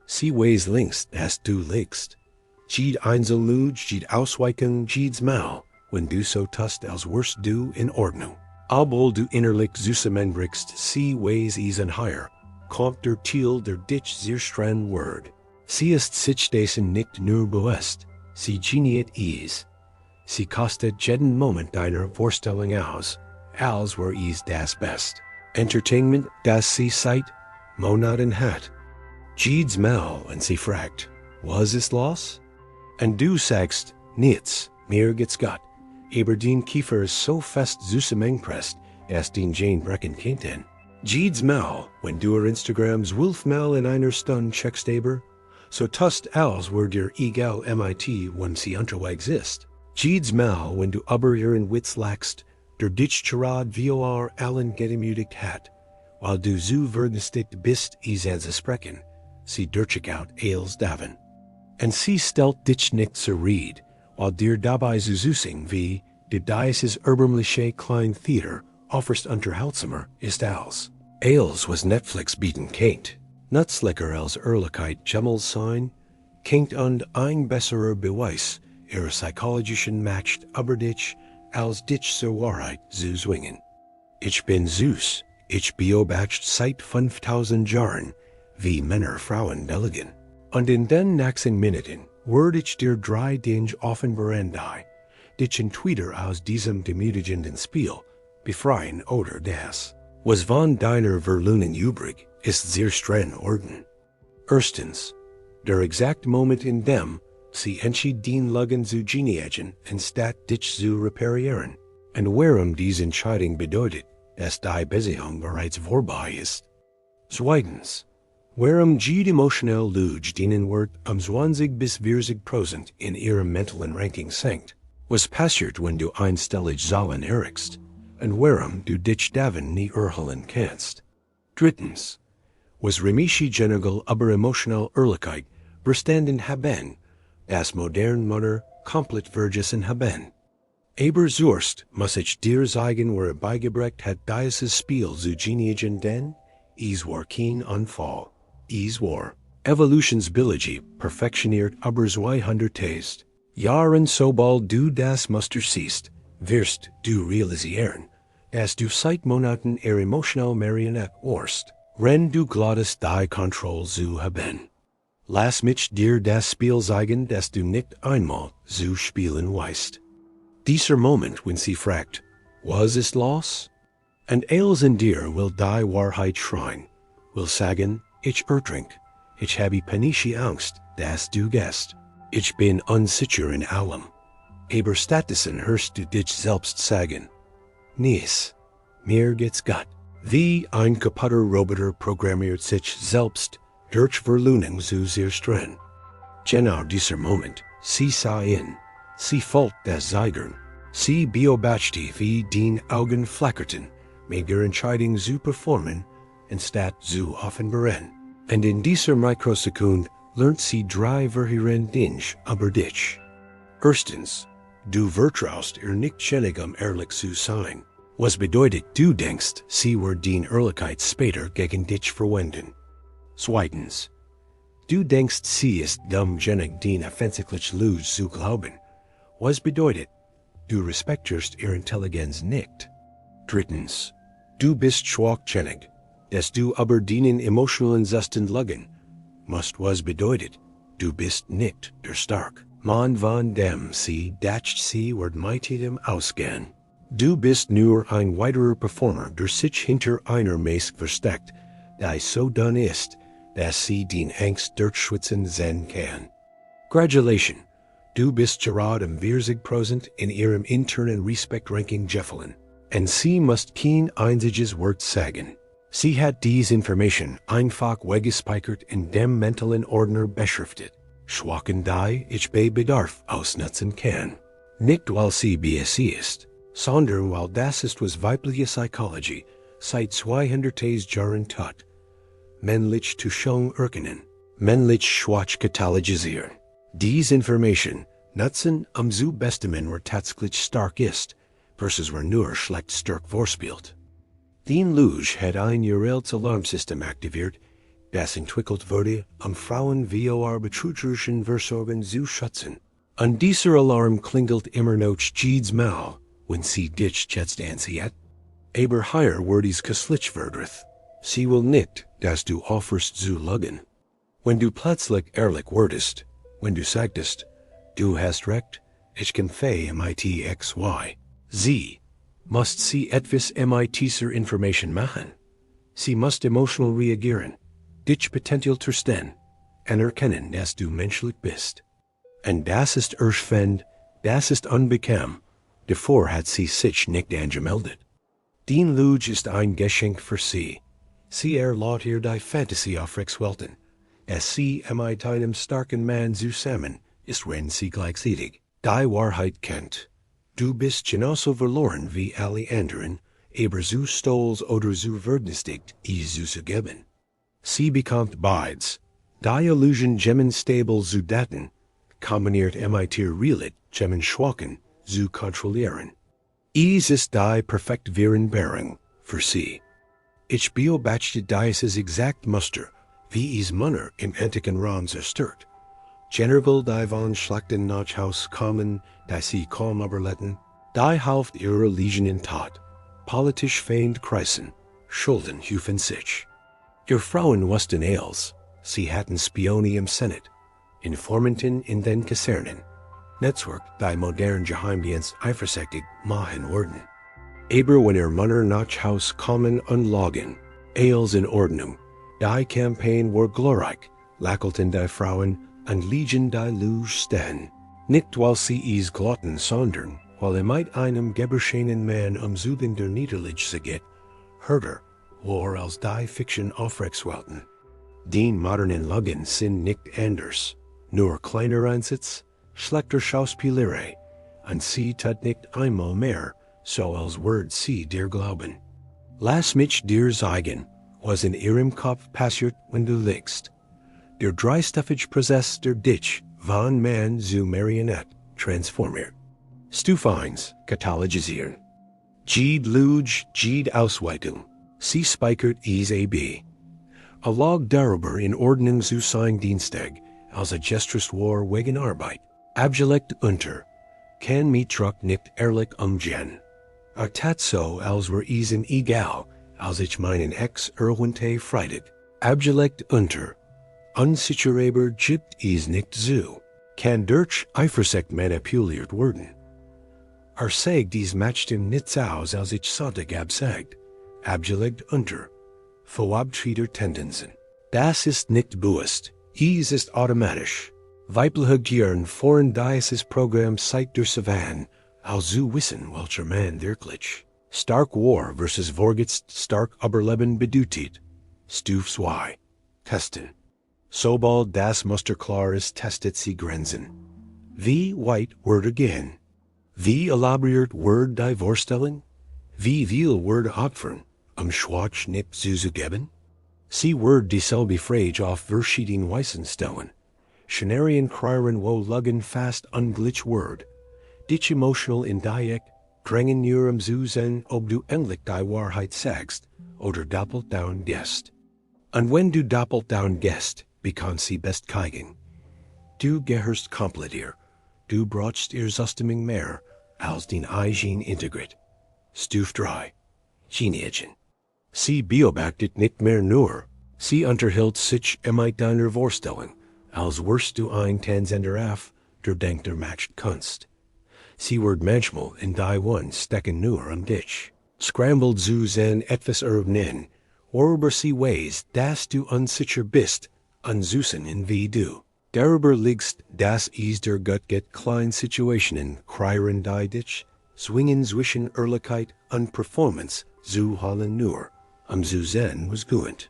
Sie WEISS längst, du lügst. Jede Lüge, Jede Ausweichen, Jedes Mal, wenn du so tust, als wirst du in Ordnung. Obwohl du innerlich zusammenbrichst, Sie WEISS is ein Higher, kommt der Ziel der dich sehr streng Word. Sie ist sich dessen nicht nur bewusst, sie geniet is. Sie kostet jeden Moment deiner Vorstellung aus, als wär is das Best. Entertainment, das sie seit Monaten hat. Jedes Mal, wenn sie fragt, was ist los? Und du sagst, nichts, mir geht's gut. Aber den Kiefer ist so fest zusammengepresst, dass den Jane brechen könnten. Jedes Mal, wenn du Instagrams 12 Mal in einer Stunde checkst aber, so tust als wär dir egal MIT, wenn sie unterwegs ist. Jedes Mal, wenn du aber ihren Witz lachst, der dich gerade vor allen gedemütigt hat, weil du so vergnügt bist, is an zu sprechen, sie durchschaut als daven. Und sie stellt dich nicht zur Rede, weil dir dabei so süßing wie de dieses erbärmliche klein Theater offerst unterhaltsamer ist als was Netflix bieten kennt. Nutzlecker als Ehrlichkeit Jemmels sein, kennt und ein besserer Beweis ihrer psychologischen Macht aber dich als dich zur Wahrheit zu zwingen. Ich bin Zeus, ich beobachte seit 5000 Jahren, wie Männer Frauen lügen. Und in den nächsten Minuten werde ich dir 3 Dinge offenbaren, dich in Twitter aus diesem demütigenden Spiel befreien oder das, was von deiner Verlöhnung übrig ist, sehr streng ordnen. Erstens, der exakte Moment in dem sie entschied den Lügen zu genieren, anstatt dich zu reparieren. Und warum diese Entscheidung bedeutet, dass die Beziehung bereits vorbei ist. Zweitens, warum jede emotionelle Lüge denen wird 20–40% in ihrem mentalen Ranking sinkt. Was passiert, wenn du einstellig Zahlen erreichst? Und warum du dich davon nie erholen kannst. Drittens, was remische generell aber emotionelle Ehrlichkeit bestanden haben, das modern Mutter komplett vergessen haben. Aber zuerst muss ich dir sagen, wer beigebracht hat, dieses Spiel zu genieren, denn es war kein Unfall. Es war evolutionsbiologie perfektioniert aber 200 Jahren, sobald du das Muster siehst, wirst du realisieren, dass du seit Monaten emotional Marionette warst, wenn du glaubst, die Kontrolle zu haben. Lass mich dir das Spiel zeigen, dass du nicht einmal zu spielen weißt. Dieser Moment, wenn sie fragt, was ist los? Und als in dir will die Wahrheit schreien, will sagen, ich ertrink, ich habe panische Angst, dass du gehst. Ich bin unsicher in allem. Aber stattdessen hörst du dich selbst sagen, nichts, mir geht's gut. Wie ein kaputter Roboter programmiert sich selbst durch Verlöhnung zu sehr streng. Genau dieser Moment, sie sah in, sie folgt das Zeigern, sie beobachte wie den Augen flackerten, mit der Entscheidung zu performen, anstatt zu offenbaren. Und in dieser Mikrosekunde lernt sie 3 verheerende Dinge über dich. Erstens, du vertraust nicht ständig ehrlich zu sein. Was bedeutet, du denkst, sie wird den Ehrlichkeit später gegen dich verwenden. Zweitens, du denkst, sie ist dumm genug, den offensichtlich Lüge zu glauben. Was bedeutet, du respektierst ihre Intelligenz nicht. Drittens, du bist schwach genug, dass du aber den emotionalen Zesten lügen musst. Was bedeutet, du bist nicht der Stark. Man von dem sie dacht sie wird mit ihm ausgehen. Du bist nur ein weiterer Performer, der sich hinter einer Maske versteckt, die so dünn ist, dass sie den Angst durchschwitzen sehen kann. Gratulation, du bist gerade 40% in ihrem internen Respekt-Ranking gefallen. Und sie muss kein einziges Wort sagen. Sie hat diese Information einfach weggespeichert in dem mentalen Ordner beschriftet. Schwachen die ich bei Bedarf ausnutzen kann. Nicht weil sie BSc ist, sondern weil das ist, was weibliche Psychologie seit 200 Jahren tut. Männlich zu schon erkennen, männlich schwach katalogisieren. Diese Information nutzen zu bestimmen, wer tatsächlich stark ist, versus wer nur schlecht stark vorspielt. Den Lüge hat ein uralt Alarmsystem aktiviert, das entwickelt wurde, Frauen vor betrügerischen Versorgen zu schützen. Und dieser Alarm klingelt immer noch jedes Mal, wenn sie dich jetzt anziehen. Aber hier wird es geslich verdrith. Sie will nicht, dass du offerst zu lügen. Wenn du plötzlich ehrlich wurdest, wenn du sagtest, du hast recht, ich kann mit xy. Sie must sie etwas mit dieser Information machen. Sie must emotional reagieren, dich potentiell trösten, anerkennen, dass du menschlich bist. Und das ist erschwend, das ist unbequem, davor hat sie sich nicht angemeldet. Die Lüge ist ein Geschenk für sie. Sie erlaubt ihr die Fantasie aufrechtzuerhalten. Es sie mit einem starken Mann zusammen ist, wenn sie gleichzeitig die Wahrheit kennt. Du bist genauso verloren wie alle anderen, aber so stolz oder so verdächtigt, es zu geben. Sie bekommt beides. Die Illusion gemmen stable zu daten, kombiniert mit ihr Realit gemmen schwachen zu kontrollieren. Es ist die perfekt Währung für sie. Ich beobachte dieses exakt Muster, wie es Männer im antiken Raum zerstört. Generell die von schlechten Nachhaus kommen, die sie kaum überletten, die halft ihre Legion in Tat, politisch feind kreisen, Schulden hüfen sich. Ihr Frauen wussten alles, sie hatten Spione im Senat, Informanten in den Kasernen, Netzwerk die modern Geheimdienst eifersüchtig machen wurden. Aber wenn ihr Männer Nachhaus kommen und lagen, alles in Ordnung, die Campaign war glorreich, lackelten die Frauen und Legion die Lüge stehen. Nicht weil sie es glotten, sondern weil mit einem geberschenen Mann Süden der Niederlage geht, härter war als die Fiction aufrechtzuerhalten. Die modernen Lügen sind nicht anders, nur kleiner Einsatz, schlechter Schauspielerei, und sie tut nicht einmal mehr, so als wird sie dir glauben. Lass mich dir sagen, was in ihrem Kopf passiert, wenn du lügst. Der dreistuffige Prozess der dich von Mann zu Marionette transformiert. Stufe 1. Katalogisieren. Jede Lüge, Jede Ausweitung. Sie speichert es ab. A log darüber in Ordnung zu sein Dienstag, als a gestrest war wegen Arbeit. Abgelegt unter. Kann mich truck nicht ehrlich umgehen. A tat so, als wär isen egal, als ich meinen Ex erwähnte Freitag. Abgelegt unter. Unsicherbar gibt es nicht zu. Kann durch Eifersucht manipuliert werden. Sagt dies matcht ihm nichts aus, als ich Sonntag absagt. Abgelegt unter. Verabschiedeter Tendenzen. Das ist nicht bewusst. Es ist automatisch. Weibliche Gehirn foreign dieses Programm seit der Savanne, als zu wissen, welcher Mann wirklich stark war versus vorgetzt stark Überleben bedeutet. Stufe 2. Testen. Sobald das Muster klar ist, testet sie Grenzen. Wie weit wird gehen? Wie elabriert wird die Vorstellung? Wie viel wird opfern, Schwach nicht zuzugeben? Sie wird dieselbe Frage auf verschiedenen Weisen stellen. Szenarien kreieren wo lügen fast unglitch wird. Dich emotional in Dreieck drängen ihrem Zusen, ob du endlich die Wahrheit sagst oder doppelt down gehst. Und wenn du doppelt down gehst, bekannt sie best keigen. Du gehörst komplett ihr. Du brauchst ihr System mehr, als den Eigen integriert. Stufe 3. Geniegen. Sie beobachtet nicht mehr nur. Sie unterhält sich mit deiner Vorstellung, als wärst du ein Tansender af, der denkt matcht kannst. Sie wird manchmal in die one stecken nur dich. Scrambled zu sein etwas erwähnen, worüber sie weiß, dass du unsicher bist, unzusen in wie du. Darüber liegst, dass es der Gott get klein Situationen kreieren die dich, swingen zwischen Ehrlichkeit und Performance zu halten nur, zu sein was gut.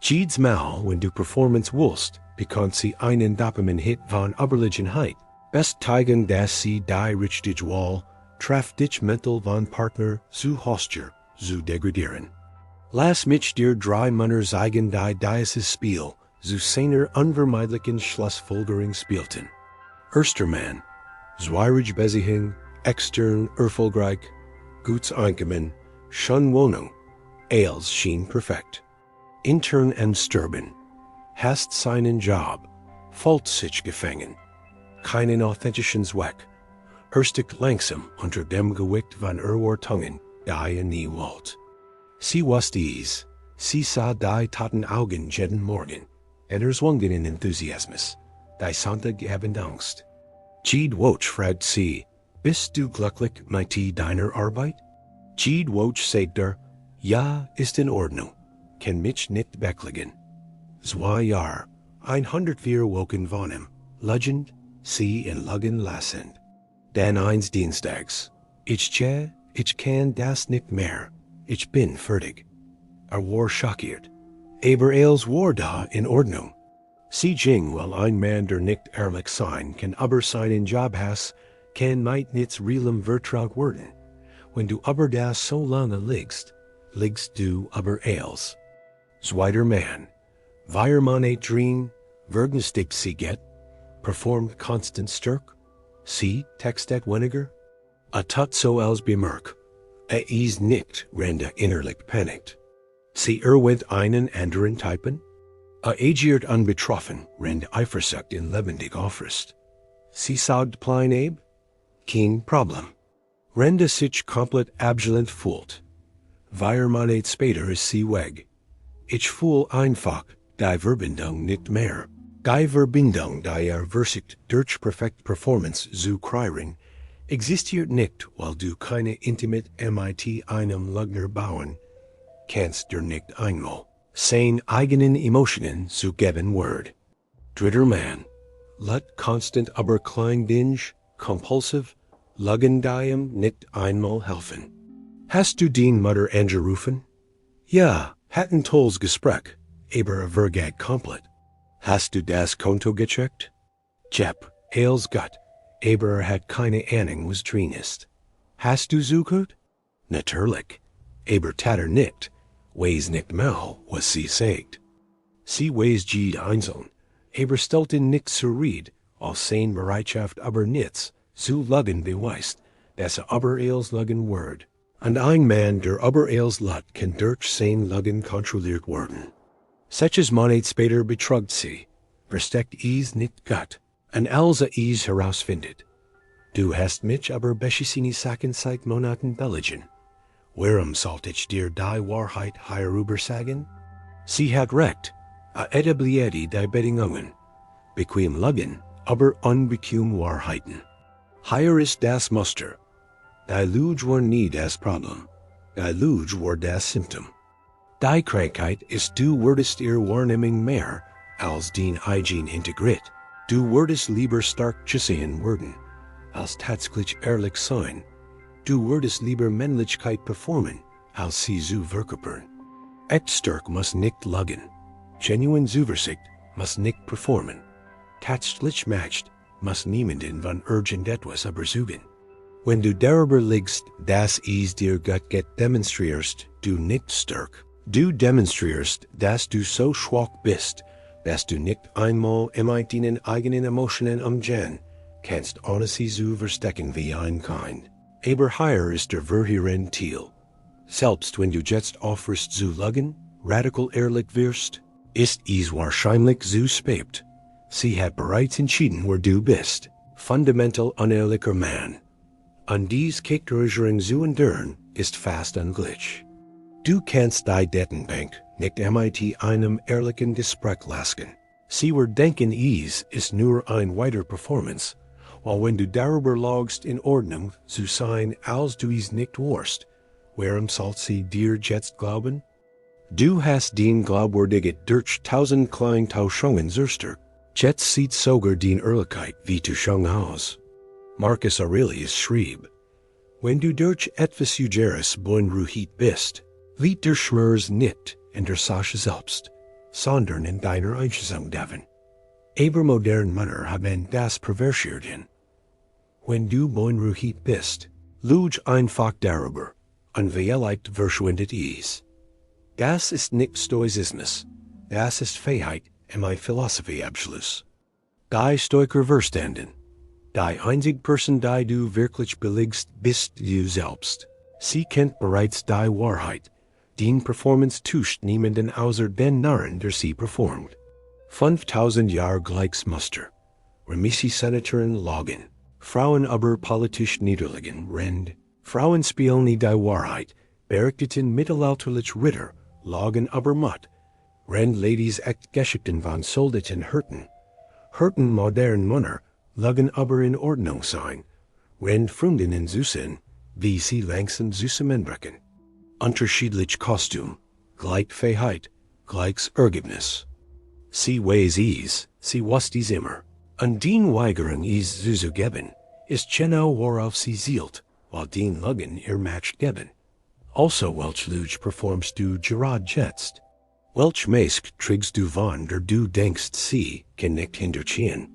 Jedes Mal, wenn du Performance willst, bekommt sie einen Dopamin-Hit von Überlegenheit. Best zeigen, dass sie die richtig Wall, treff dich mental von Partner zu Hostjer, zu degradieren. Lass mich dir 3 Männer zeigen, die dieses Spiel zu seiner unvermeidlichen Schlussfolgerung spielten. Erster Mann, zweirig Beziehung, extern erfolgreich, gutes Einkommen, schon Wohnung, alles schien perfekt. Intern am Sterben, hast seinen Job, folgt sich gefangen, keinen authentischen Zweck, erstig langsam unter dem Gewicht van Tungen, die nie wollt. Sie WEISS, sie sah die taten Augen jeden Morgen, erzwungen in Enthusiasmus, die Sonntag haben Angst. Jede Woche fragt sie, bist du glücklich mit deiner Arbeit? Jede Woche sagt ja, ist in Ordnung, kann mich nicht beklagen. 2 Jahre, 104 Wochen wohnen, Legend, sie in Lügen lassen. Dann eines Dienstags, ich kann das nicht mehr, ich bin fertig. War schockiert, aber alles war da in Ordnung. Sie ging, weil ein Mann der nicht ehrlich sein kann, aber seinen Job has, kann mit nichts realem vertraut werden. Wenn du aber das so lange liegst du aber alles. Zweiter Mann, weil man drin, vergünstigt sie get, performt constant stark, sie textet weniger, tut so als bemerk, is nicht rende innerlich panikt. Sie went einen anderen Typen, agiert unbetroffen, rende Eifersucht in lebendig Aufrüst. Sie sagt plein kein Problem. Rende sich komplett abgelehnt fühlt. Weil man später ist sie weg. Ich fühl einfach die Verbindung nicht mehr. Die Verbindung, die versicht durch perfekt Performance zu kreieren, existiert nicht, weil du keine intimate mit einem Lügner bauen kannst dir nicht einmal seine eigenen Emotionen zu geben Word. Dritter Mann, let constant aber klein dinge, compulsive, Lügen diem nicht einmal helfen. Hast du den Mutter angerufen? Ja, hatten tolles Gespräch, aber vergag komplett. Hast du das Konto gecheckt? Jep, alles gut, aber hat keine Ahnung was drin ist. Hast du zugehört? Natürlich, aber tatter nicht, weiß nicht mal, was sie sagt. Sie weiß jede einzeln, aber stellt nicht zur Rede, aus sein Bereitschaft aber nichts, zu lügen beweist, dass aber als lügen word. Und ein Mann, der aber als lut, kann durch sein Lügen kontrolliert werden. Solches Monat später betrügt sie, versteckt is nicht gut, und als is herausfindet. Du hast mich aber beschissini Sachen seit Monaten belegen. Warum sollte ich dir die Wahrheit hierüber sagen? Sie hat recht, etablierte die Bedingungen, bequem Lügen, aber unbequem Wahrheiten. Hier ist das Muster. Die Lüge war nie das Problem, die Lüge war das Symptom. Die Krankheit ist, du würdest ihr Wahrnehmung mehr als den Hygiene integriert. Du würdest lieber stark gesehen werden, als tatsächlich ehrlich sein. Du würdest lieber Männlichkeit performen, als sie zu verkörpern. Echt stark muss nicht lügen. Genuine Zuversicht muss nicht performen. Tatsächlich matcht muss niemanden von irgendetwas überzeugen. Wenn du darüber liegst, dass es dir gut geht, demonstrierst du nicht stark. Du demonstrierst, dass du so schwach bist, dass du nicht einmal mit deinen eigenen Emotionen umgehen kannst, ohne sie zu verstecken wie ein Kind. Aber hier ist der verheerende Ziel. Selbst wenn du jetzt aufhörst zu lügen, radikal ehrlich wirst, ist es wahrscheinlich zu spät. Sie hat bereits entschieden, wer du bist. Fundamental unehrlicher Mann. Und dies Charakterisierung zu enduren, ist fast unglücklich. Du kannst die Datenbank nicht mit einem ehrlichen Gespräch lassen. Sie denken es ist nur ein weiter Performance, weil wenn du darüber logst in Ordnung zu sein, als du es nicht warst, warum soll sie dir jetzt glauben? Du hast den Glaubwürdigkeit durch 1000 Kleintauschungen zerstört. Jetzt sieht sogar die Ehrlichkeit wie Täuschung aus. Marcus Aurelius schrieb, wenn du durch etwas Ugeres beunruhigt bist, liegt der Schmerz nicht in der Sache selbst, sondern in deiner Einschätzung davon. Aber moderne Männer haben das perversiert. Wenn du beunruhigt bist, lüg einfach darüber, und vielleicht verschwindet es. Das ist nicht Stoizismus, das ist Freiheit in meiner Philosophie Abschluss. Die Stoiker verstanden, die einzige Person, die du wirklich belegst, bist du selbst. Sie kennt bereits die Wahrheit. Die Performance tuscht niemanden außer den Narren, der sie performt. 5.000 Jahre gleichs Muster. Remisi Senatoren Logen. Frauen aber politisch niederlegen, Rend. Frauen spielen nie die Wahrheit. Berichteten mittelalterlich Ritter, Logen aber Mut. Rend Ladies echt Geschichten van Soldeten Hurten. Hurten modern Munner, Logen aber in Ordnung sein. Rend Freundinnen Süßen, wie sie längsten zusammenbrechen. Unterschiedlich Kostüm, Gleichfähigkeit, Gleichs Ergebnis. Sie WEISS, sie was dies immer. An den Weigeren is zuzugeben, ist genau worauf sie zielt, while den Lügen ihr matcht geben. Also welch Lüge performst du gerade jetzt? Welch meist trägst du wann du denkst sie kann nicht hinterziehen?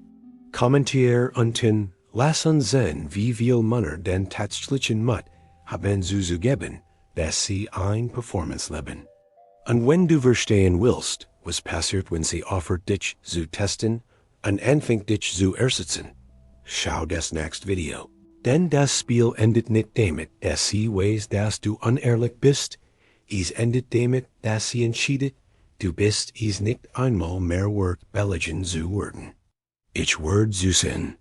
Kommentier unten, lass uns sehen wie viel Männer den tatsächlichen Mut haben zuzugeben, dass sie ein Performance leben. Und wenn du verstehen willst, was passiert wenn sie offert dich zu testen, und anfängt dich zu ersetzen, schau das nächste Video. Denn das Spiel endet nicht damit, dass sie weiß, dass du unehrlich bist, es endet damit, dass sie entscheidet, du bist es nicht einmal mehr wert, belegen zu werden. Ich werd zu sehen.